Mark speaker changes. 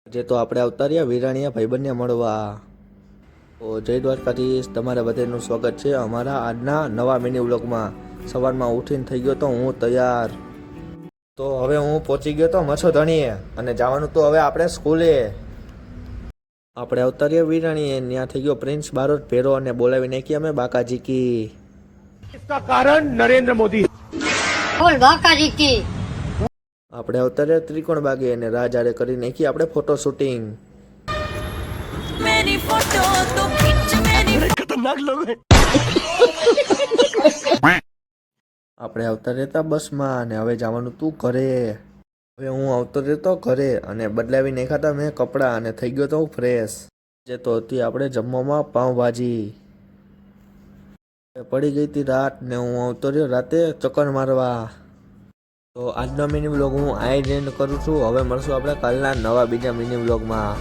Speaker 1: જે તો આપણે આવતા રહ્યા વિરાણીયા ભાઈબંધને મળવા. તો જય દ્વારકાધીશ, તમારા બધાનું સ્વાગત છે અમારા આજના નવા મિની વ્લોગમાં. સવારમાં ઉઠીને થઈ ગયો તો હું તૈયાર. તો હવે હું પહોંચી ગયો તો મચ્છરધણીએ અને જવાનું તો હવે આપણે સ્કૂલે. આપણે આવતા રહ્યા વિરાણીએ, ત્યાં થઈ ગયો પ્રિન્સ બારોટ ભેરો અને બોલાવી નાખી અમે બાકાજી કી.
Speaker 2: इसका कारण नरेंद्र मोदी।
Speaker 3: બોલ બાકાજી કી.
Speaker 1: આપણે આવતા રહ્યા ત્રિકોણ બાગે અને રાજારે કરી નાખી આપણે ફોટો શૂટિંગ.
Speaker 4: मेरी फोटो तो खींच मेरी
Speaker 2: खतरनाक लोग हैं।
Speaker 1: આપણે આવતા રહેતા બસમાં અને હવે જવાનું તું ઘરે. હવે હું આવતો રહેતો ઘરે અને બદલાવી નાખ્યા હતા મેં કપડાં અને થઈ ગયો તો હું ફ્રેશ. જે તો હતી આપણે જમવામાં પાઉંભાજી. પડી ગઈ હતી રાત ને હું આવતો રહ્યો રાતે ચક્કર મારવા. તો આજનો મિની વ્લોગ હું આ જ એન્ડ કરું છું. હવે મળશું આપણે કાલના નવા બીજા મિની વ્લોગમાં.